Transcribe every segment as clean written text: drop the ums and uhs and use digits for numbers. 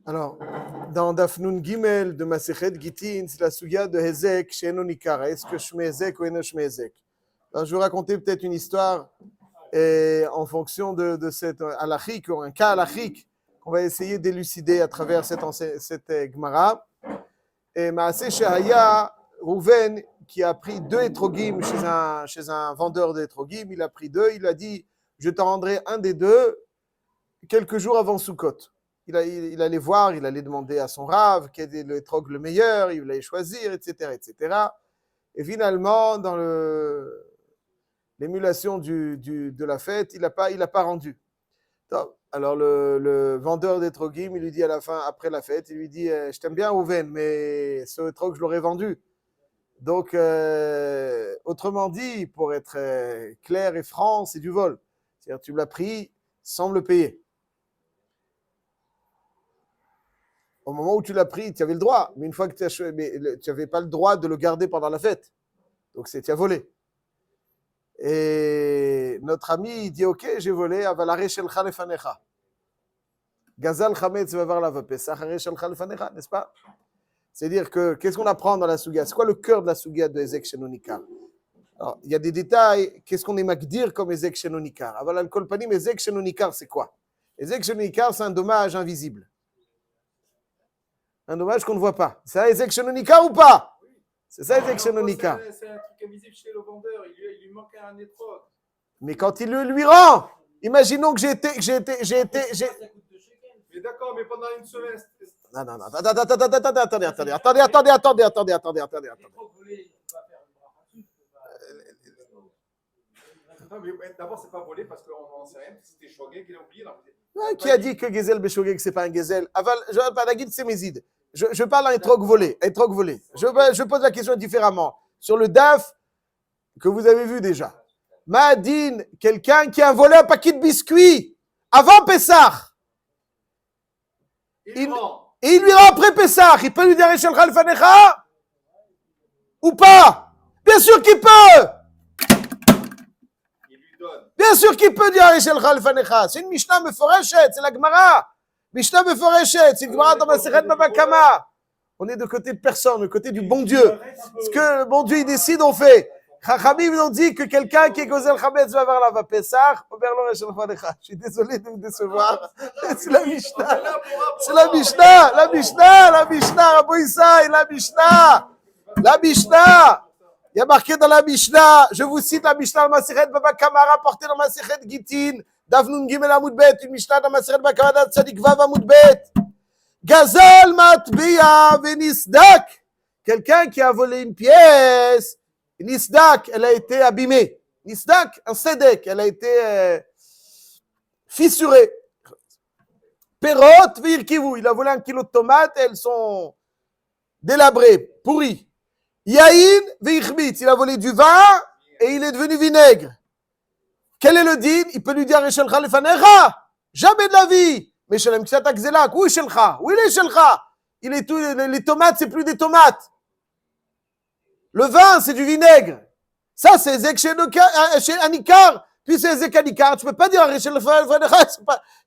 Alors, dans Dafnun Gimel de Masechet Gitin, c'est la sugia de Hezek chez Enonikara. Est-ce que Shme Hezek ou Eno Shme Hezek? Alors, je vais raconter peut-être une histoire en fonction de cette halachique, ou un cas halachique qu'on va essayer d'élucider à travers cette Gemara. Et Maaseh Shehaya, Rouven, qui a pris 2 étrogim chez un vendeur d'étrogim, il a pris 2, il a dit, je t'en rendrai un des 2 quelques jours avant Sukkot. Il allait voir, il allait demander à son rave quel est l'étrog le meilleur, il allait choisir, etc., etc. Et finalement, dans l'émulation de la fête, il n'a pas rendu. Alors le vendeur d'étrogim, il lui dit à la fin, après la fête, il lui dit, je t'aime bien, Rouven, mais ce étrog, je l'aurais vendu. Donc, autrement dit, pour être clair et franc, c'est du vol. C'est-à-dire, tu me l'as pris sans me le payer. Au moment où tu l'as pris, tu avais le droit, mais une fois que tu n'avais pas le droit de le garder pendant la fête. Donc, tu as volé. Et notre ami, il dit, ok, j'ai volé, avalare shelcha lefanecha. Gazal chametz vavar la pesach, are shelcha lefanecha, n'est-ce pas? C'est-à-dire que, qu'est-ce qu'on apprend dans la sugia? C'est quoi le cœur de la sugia de Ezek Shenonikar? Alors, il y a des détails, qu'est-ce qu'on est magdir comme Ezek Shenonikar? Aval al kol panim, Ezek Shenonikar, c'est quoi? Ezek Shenonikar, c'est un dommage invisible. Un dommage qu'on ne voit pas. C'est ça Ezek Shenonikar ou pas? C'est ça Ezek Shenonikar. C'est un truc invisible chez le vendeur, il lui manque un étrog. Mais quand il le lui rend, imaginons que j'ai été. Mais d'accord, mais pendant une semaine. Non, attendez. D'abord, c'est pas volé parce qu'on n'en sait rien. C'était Shogeg, il a oublié. Qui a dit que Gezel Beshogeg, c'est pas un Gezel? Aval, la guide, c'est Mézid. Je parle d'un étrog volé. Je pose la question différemment. Sur le DAF que vous avez vu déjà. Mahadine, quelqu'un qui a volé un paquet de biscuits avant Pessah. Et il lui rend après Pessah. Il peut lui dire Echel Khalfanecha ou pas? Bien sûr qu'il peut. Bien sûr qu'il peut dire Echel Khalfanecha. C'est une Mishnah Meforeshet, c'est la Gemara. Mishnah Meforeshet, c'est une Gemara dans Masechet Baba Kama. On est de côté de personne, de côté du bon Dieu. Ce que le bon Dieu il décide, on fait. Chachamim nous dit que quelqu'un qui est Gozel Chametz va vers la Vapessar, je suis désolé de vous décevoir. C'est la Mishnah. C'est la Mishnah, Rabbi Issaï, la Mishnah. Il y a marqué dans la Mishnah, je vous cite la Mishnah Masechet Baba Kama, rapportée dans Masechet Gitin, Davnun Gimel Amud Bet, une Mishnah dans Masechet Baba Kama, Tzadik Vav Amud Bet. Gazal matbiya venisdak. Quelqu'un qui a volé une pièce, nisdak, elle a été abîmée. Nisdak, un sedek, elle a été fissurée. Perot virkivu, il a volé 1 kilo de tomates, elles sont délabrées, pourries. Yaïn vichbitz, il a volé du vin et il est devenu vinaigre. Quel est le din? Il peut lui dire Echel Khalifanecha, jamais de la vie. Mais Shalem Ksatak Zelak, où est Shelcha? Où il est Shelcha? Les tomates, c'est plus des tomates. Le vin, c'est du vinaigre. Ça, c'est Ezek chez Anikar. Puis c'est Ezek Anikar. Tu ne peux pas dire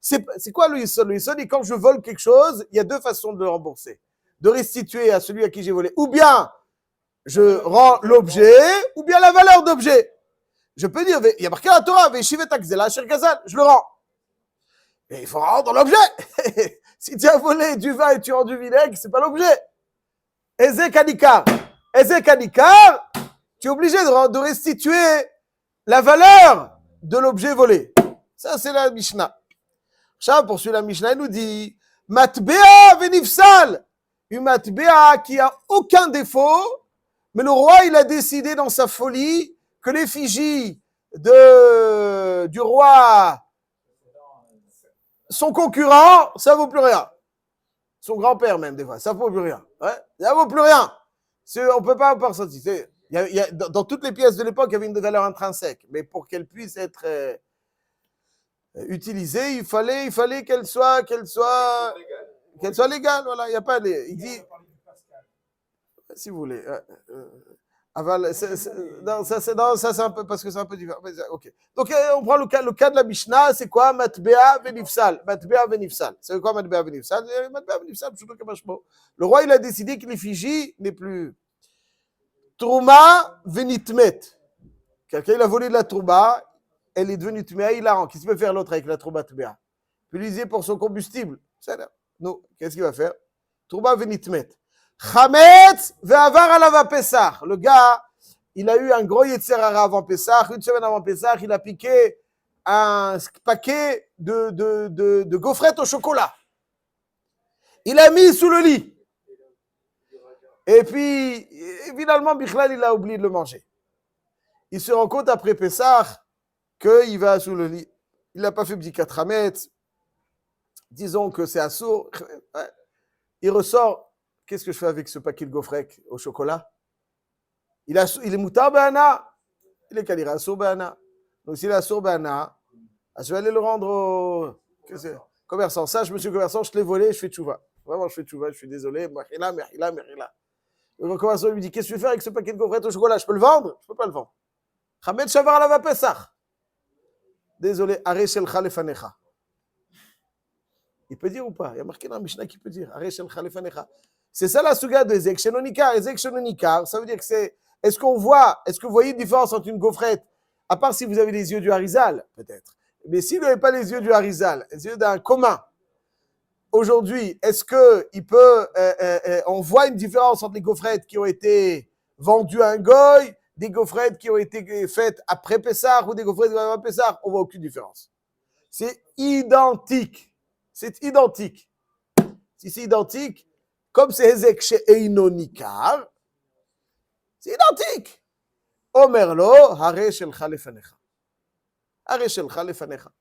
c'est quoi le Yisod? Le Yisod, quand je vole quelque chose, il y a 2 façons de le rembourser. De restituer à celui à qui j'ai volé. Ou bien, je rends l'objet, ou bien la valeur d'objet. Je peux dire, il y a marqué à la Torah, Veshivetak Zela, Sher Gazal, je le rends. Mais il faut rendre l'objet. Si tu as volé du vin et tu rends du vinaigre, c'est pas l'objet. Ezek Anikar, tu es obligé de restituer la valeur de l'objet volé. Ça, c'est la Mishnah. Chav poursuit la Mishnah, il nous dit Matbea venifsal. Une matbea qui a aucun défaut, mais le roi, il a décidé dans sa folie que l'effigie du roi, son concurrent, ça vaut plus rien. Son grand-père même, des fois, ça vaut plus rien. Ouais, ça vaut plus rien. On ne peut pas avoir ça. Dans toutes les pièces de l'époque, il y avait une valeur intrinsèque. Mais pour qu'elle puisse être utilisée, il fallait qu'elle soit légale. Voilà, il n'y a pas il dit, si vous voulez. Aval, non, ça c'est un peu, parce que c'est un peu différent. Ok. Donc, on prend le cas de la Mishnah, c'est quoi? Matbea venifsal. Matbea venifsal. C'est quoi Matbea venifsal? Matbea venifsal, plutôt que machmo. Le roi, il a décidé que l'effigie n'est plus. Trouma venitmet. Quelqu'un, il a volé de la trouma, elle est devenue tmea, il la rend. Qu'est-ce qu'il peut faire l'autre avec la trouma tmea? Il peut l'utiliser pour son combustible. Non, qu'est-ce qu'il va faire? Trouma venitmet. Chametz ve'avar alava Pessah. Le gars, il a eu un gros yetzerara avant Pessah. Une semaine avant Pessah, il a piqué un paquet de gaufrettes au chocolat. Il a mis sous le lit. Et puis, finalement, Bichlal, il a oublié de le manger. Il se rend compte après Pessah qu'il va sous le lit. Il n'a pas fait Bdikat Chametz. Disons que c'est assourd. Il ressort. Qu'est-ce que je fais avec ce paquet de gaufrettes au chocolat? Il est moutar be'ana. Il est kalira assour be'ana. Donc s'il est assour be'ana, je vais aller le rendre au commerçant. Sache, monsieur le commerçant, je te l'ai volé, je fais tchouva. Vraiment, je fais tchouva, je suis désolé. Mechila. Le commerçant lui dit, qu'est-ce que tu fais avec ce paquet de gaufrettes au chocolat? Je peux le vendre? Je ne peux pas le vendre. Chametz shavar alava Pessah. Désolé, arrêt shelcha lefanecha. Il peut dire ou pas? Il y a marqué dans la Mishnah qui peut dire arrêt shelcha lefanecha. C'est ça la souga de Ezek Shenonikar. Ezek Shenonikar, ça veut dire que c'est. Est-ce que vous voyez une différence entre une gaufrette, à part si vous avez les yeux du Harizal, peut-être. Mais si vous n'avez pas les yeux du Harizal, les yeux d'un commun, aujourd'hui, est-ce que on voit une différence entre les gaufrettes qui ont été vendues à un goy, des gaufrettes qui ont été faites après Pessah ou des gaufrettes avant Pessah? On voit aucune différence. C'est identique. C'est identique. Si c'est identique, comme c'est Ezek she'eino nikar, c'est identique. Omer lo, hare shelcha lefanecha. Hare shelcha lefanecha.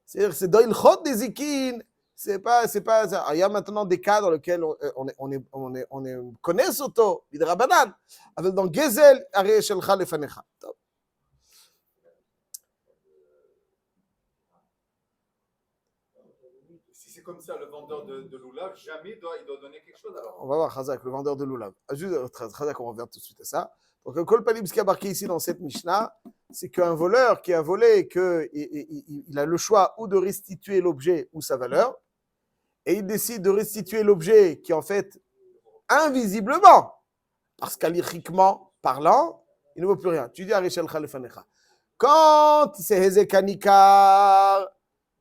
C'est-à-dire que c'est dans l'ilchot des zikin, c'est pas ça. Il y a maintenant des cas dans lesquels on connaît Soto, Bidrabanan. Avec dans Gezel, hare shelcha lefanecha. Si c'est comme ça, le vendeur de Lulav, jamais il doit donner quelque chose alors. On va voir Chazak, le vendeur de Lulav. Juste, Chazak, on revient tout de suite à ça. Donc, le Kol Palim, ce qui est marqué ici dans cette Mishnah, c'est qu'un voleur qui a volé, il a le choix ou de restituer l'objet ou sa valeur, et il décide de restituer l'objet qui, en fait, invisiblement, parce qu'alichiquement parlant, il ne vaut plus rien. Tu dis à Rishel Khalefanecha. Quand c'est Hezekanikar,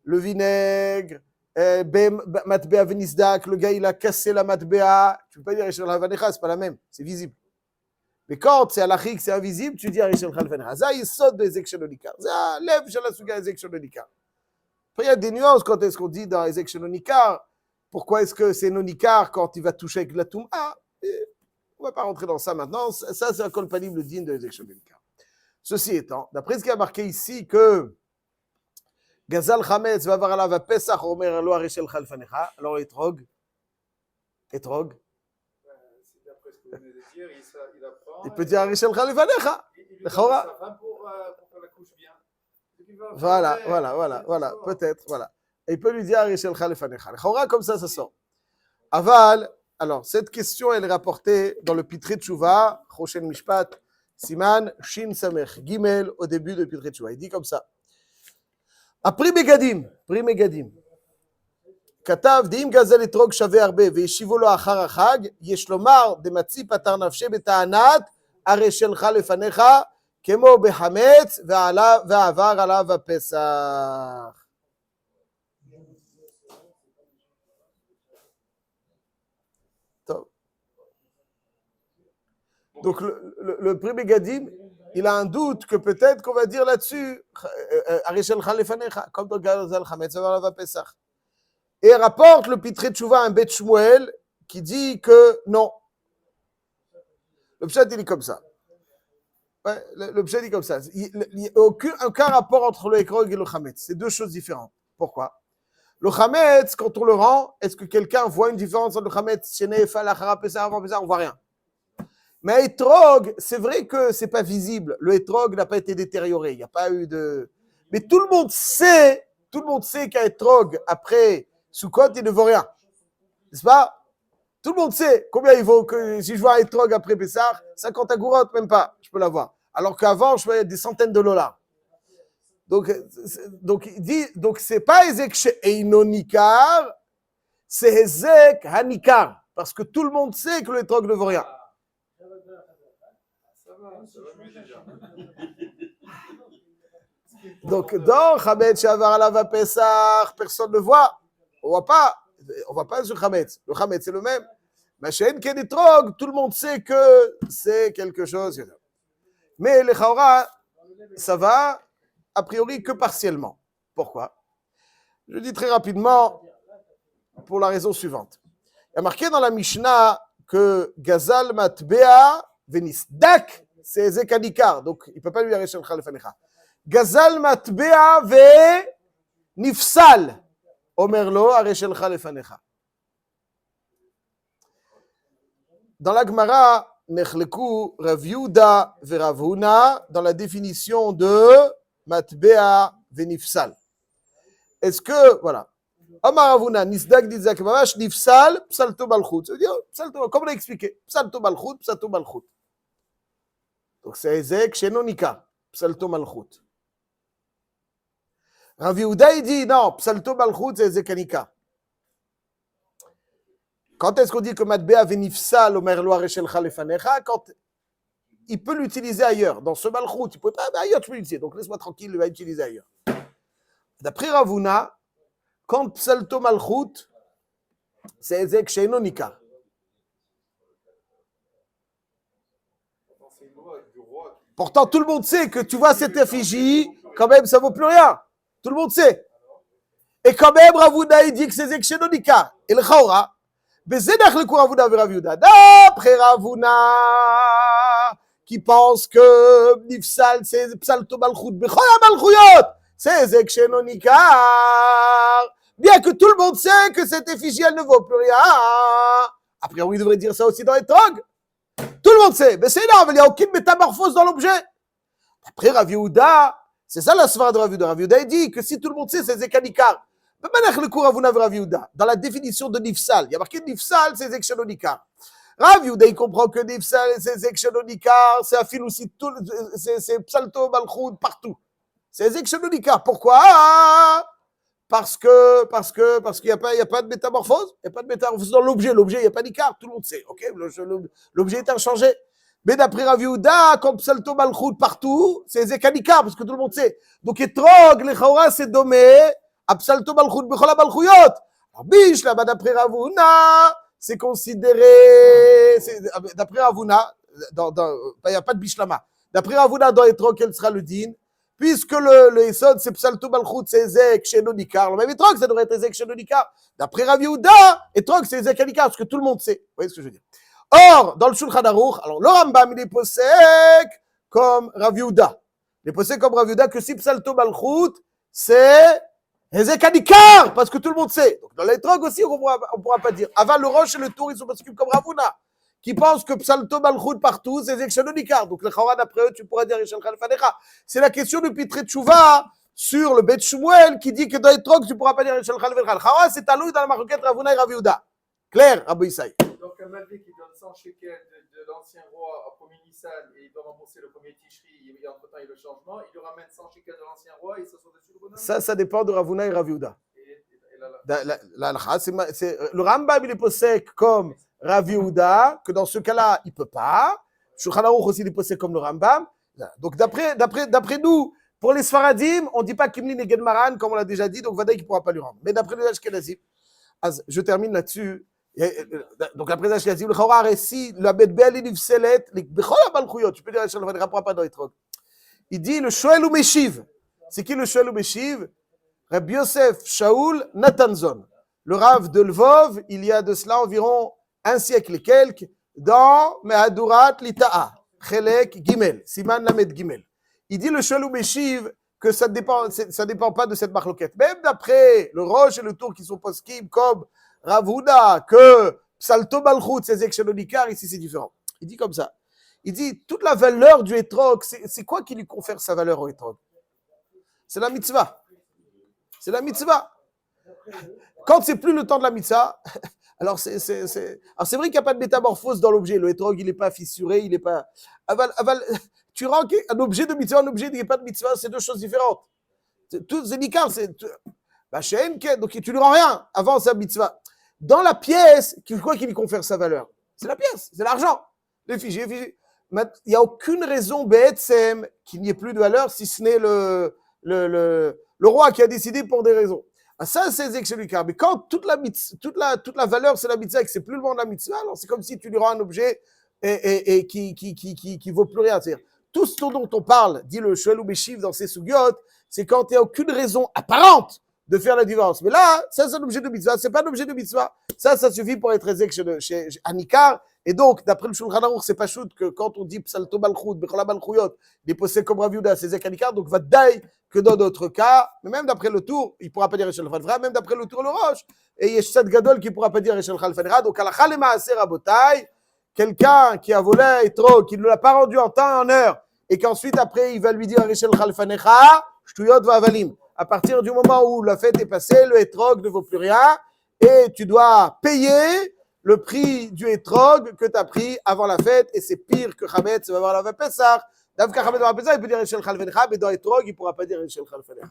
le vinaigre, Matbea Venisdak, le gars il a cassé la Matbea, tu ne peux pas dire Rishel Khalefanecha, c'est pas la même, c'est visible. Mais quand c'est alachik, c'est invisible, tu dis à Rishel Khalefanecha. Ça, il saute des Ekshenonikar. Ça, lève Shalasuga des Ekshenonikar. Après, il y a des nuances quand est-ce qu'on dit dans les Ekshenonikar. Pourquoi est-ce que c'est nonikar quand il va toucher avec la touma? On ne va pas rentrer dans ça maintenant. Ça, c'est un Kol Panim, le digne de l'exécution nonikar. Ceci étant, d'après ce qui a marqué ici que Gazal Chametz va avoir la Pesach Omer lo Arishel Khalfanecha, alors Etrog. C'est d'après ce que vous venez de dire, il apprend. Il peut dire Arishel Khalfanecha. Il lui donne sa femme pour faire la couche bien. Voilà, peut-être, voilà. Et il peut lui dire Arishel Khalfanecha. Le Chora, comme ça sort. Aval, alors, cette question, elle est rapportée dans le Pitrei Tshuva, Choshen Mishpat, Siman, Shin Samech, Gimel, au début de Pitrei Tshuva. Il dit comme ça. Pri Megadim. כתב, דאם גזל אתרוג שווה הרבה וישיבו לו אחר החג, יש לומר, דמצי פטר נפשי בטענת, הרי שלך לפניך, כמו בחמץ ועבר עליו הפסח. טוב. Donc le Pri Megadim, il a un doute que peut-être qu'on va dire là-dessus, הרי שלך לפניך, comme dans גזל חמץ ועבר עליו הפסח. Et rapporte le Pitrei Tshuva un Bet Shmuel qui dit que non. Le Pshat, il dit comme ça. Ouais, le Pshat dit comme ça. Il n'y a aucun rapport entre le Ekrog et le Chametz. C'est deux choses différentes. Pourquoi? Le Chametz, quand on le rend, est-ce que quelqu'un voit une différence entre le Chametz, Shenefa, l'Achara, Pesach, avant Pesach? On ne voit rien. Mais Etrog, c'est vrai que ce n'est pas visible. Le Etrog n'a pas été détérioré. Il n'y a pas eu de. Mais tout le monde sait qu'un Etrog, après Sukkot, il ne vaut rien. N'est-ce pas? Tout le monde sait combien il vaut. Si je vois un étrog après Pessah, 50 agourotes, même pas, je peux l'avoir. Alors qu'avant, je voyais des centaines de dollars. Donc il dit, donc c'est pas Ezek chez Einonikar, c'est Ezek Hanikar. Parce que tout le monde sait que l'étrog ne vaut rien. Ça va mieux déjà. Donc, dans Chametz Shavar Alava Pessah, personne ne voit. On voit pas sur Chametz. Le Chametz, c'est le même. Mais chez Enken Etrog, tout le monde sait que c'est quelque chose. Mais les Chaora, ça va, a priori, que partiellement. Pourquoi? Je dis très rapidement, pour la raison suivante. Il y a marqué dans la Mishnah que Gazal Matbea Venisdak, c'est Zekadikar. Donc, il ne peut pas lui arracher le Khalefanecha. Gazal Matbea ve Nifsal. Omerlo arracher le Khalefanecha. Dans la Gemara, Nechleku Rav Yehuda ve Rav Huna dans la définition de Matbea Venifsal. Est-ce que, voilà, Amar Rav Huna, Nisdak Ditzak Mamash, Nifsal, Psalto Balchut. Ça veut dire, Psalto, comme on a expliqué, Psalto Balchut, Psalto Balchut. Donc c'est Ezek Shenonika, Psalto Malchut. Rav Yehuda, il dit, non, Psalto Balchut, c'est Ezek Hanika. Quand est-ce qu'on dit que Matbea Venifsal, Omer Lo Areshel Khalefanecha, quand il peut l'utiliser ailleurs, dans ce Malchut, il peut pas, ailleurs tu peux l'utiliser, donc laisse-moi tranquille, il va l'utiliser ailleurs. D'après Rav Huna, quand Psalto Malchut, c'est Ezek Shenonika. Pourtant, tout le monde sait que tu vois cette effigie, quand même, ça vaut plus rien. Tout le monde sait. Et quand même, Rav Huna, il dit que c'est Ezek Shenonika. Et le Chaora, d'après Rav Huna, qui pense que Nifsal, c'est Psalto Malchut, Bechol HaMalchuyot, c'est Ezek Shenonikar. Bien que tout le monde sait que cette effigie, elle ne vaut plus rien. A priori, il devrait dire ça aussi dans les Trog. Tout le monde sait. Mais c'est énorme, il n'y a aucune métamorphose dans l'objet. Après Rav Yehuda, c'est ça la svara de Rav Yehuda. Rav Yehuda, il dit que si tout le monde sait, c'est Ezek Hanikar. Dans la définition de Nifsal, il y a marqué Nifsal, c'est Ezek Shenonikar. Rav Yehuda, il comprend que Nifsal, c'est Ezek Shenonikar, c'est un fil aussi, c'est Psalto Malchut partout. C'est Ezek Shenonikar. Pourquoi? Parce qu'il n'y a pas de métamorphose. Il n'y a pas de métamorphose dans l'objet. L'objet, il n'y a pas d'ikar. Tout le monde sait. Okay, l'objet est inchangé. Mais d'après Rav Yehuda, comme Psalto Malchut partout, c'est Ezek Hanikar, parce que tout le monde sait. Donc, Etrog, les Chaora, c'est dommé à Psalto Malchut, Bechol HaMalchuyot. Alors, biche, là-bas, d'après Rav Huna, c'est considéré, d'après Rav Huna, il n'y a pas de biche là-bas. D'après Rav Huna, dans Etrog, quel sera le din? Puisque le Esod, c'est Psalto Malchut, c'est Ezek Shenonikar. Le même Etrog, ça devrait être Ezek Shenonikar. D'après Rav Yehuda, Etrog, c'est Ezek Hanikar, parce que tout le monde sait. Vous voyez ce que je veux dire? Or, dans le Shulchan Aruch, alors le Rambam, il est possèque comme Rav Yehuda. Il est possèque comme Rav Yehuda que si Psalto Malchut, c'est Ezek Hanikar, parce que tout le monde sait. Donc, dans l'Etrog aussi, on ne pourra pas dire. Avant le Roche et le Tour, ils sont possèques comme Rav Huna, qui pensent que Psalto Malchut partout, c'est Ezek Shenonikar. Donc, le Chaura, d'après eux, tu pourras dire Rishon Khalefanecha. C'est la question de Pitre Tchouva sur le Bet Shmuel qui dit que dans l'Etrog, tu ne pourras pas dire Rishon Khalefanecha. Le Chaura, c'est à lui dans la maroquette Rav Huna et Rav Yehuda. Clair, Rabbi Isaï. Donc, un Malvé qui donne 100 shekels de l'ancien roi au premier Nissan et il doit rembourser le premier Tishri, et entre-temps, il y a le changement, il lui ramène 100 shekels de l'ancien roi et il s'assoit dessus le bonhomme. Ça dépend de Rav Huna et Rav Yehuda. Le Rambam, il est possèque comme Rav Yehuda, que dans ce cas-là, il ne peut pas. Shulchan Aruch aussi, il est possèque comme le Rambam. Donc, d'après nous, pour les Sfaradim, on ne dit pas Kimlin et Gedmaran, comme on l'a déjà dit, donc Vadaï qui ne pourra pas lui rendre. Mais d'après les Ashkenazim, je termine là-dessus. Donc, après Ashkenazim, le Chora récit, la Betbel, il Nifselet, Bechol HaMalchuyot, tu peux dire, je ne le rappelle pas dans les trocs. Il dit le Shoel ou Meshiv. C'est qui le Shoel ou Meshiv? Rabbi Yosef Shaul Natanzon, le Rav de Lvov, il y a de cela environ un siècle et quelques, dans Mehadurat Lita'a, Chelek Gimel, Siman Lamed Gimel. Il dit le Shalom Meshiv que ça dépend pas de cette marloquette. Même d'après le Roche et le Tour qui sont poskim comme Rav Huna, que Psalto Malchut, c'est Ezek Shenonikar, ici c'est différent. Il dit comme ça. Il dit toute la valeur du Etrog, c'est quoi qui lui confère sa valeur au Etrog? C'est la mitzvah. C'est la mitzvah. Quand c'est plus le temps de la mitzvah, Alors, alors c'est vrai qu'il n'y a pas de métamorphose dans l'objet. Le hétrog, il n'est pas fissuré, il n'est pas. Tu rends un objet de mitzvah, un objet qui n'est pas de mitzvah, c'est deux choses différentes. Tout c'est nikar, donc tu ne rends rien avant sa mitzvah. Dans la pièce, quoi qui lui confère sa valeur? C'est la pièce, c'est l'argent. Les fichiers. Il n'y a aucune raison, BSM, qu'il n'y ait plus de valeur, si ce n'est le roi qui a décidé pour des raisons. Ça, c'est Zekshel. Mais quand toute la valeur, c'est la mitzvah et que c'est plus le monde de la mitzvah, alors c'est comme si tu lui rends un objet et qui vaut plus rien. C'est-à-dire, tout ce dont on parle, dit le Shoel ou Beshiv dans ses sougiotes, c'est quand il n'y a aucune raison apparente de faire la divorce. Mais là, ça, c'est un objet de mitzvah. C'est pas un objet de mitzvah. Ça suffit pour être Ezek chez Anikar. Et donc, d'après le Shulchan Aruch, c'est pas choute que quand on dit Psalto Balchout, Bechola Balchouyot, il est posé comme Rav Yehuda, c'est Ezek Anikar, donc va daï que dans d'autres cas, mais même d'après le tour, il ne pourra pas dire Echel Khalfenra, même d'après le tour le Roche, et Yeshet Gadol qui ne pourra pas dire Echel Khalfenra, donc à la Khalema Aser Rabotai, quelqu'un qui a volé trop, qui ne l'a pas rendu en temps et en heure, et qu'ensuite après il va lui dire Echel Khalfenra, Shtuyot va Avalim. À partir du moment où la fête est passée, le hétrog ne vaut plus rien, et tu dois payer le prix du hétrog que tu as pris avant la fête, et c'est pire que Khamet, ça va avoir la fête Pessah. Davka Khamet dans la Pessah, il peut dire Echel Khalfenra, mais dans hétrog, il ne pourra pas dire Echel Khalfenra.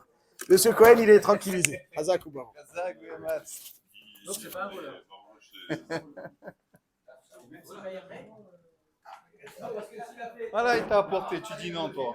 Monsieur Cohen, il est tranquillisé. Hazak ou Baron. Donc, c'est pas un voleur. Voilà, il t'a apporté, tu dis non, toi.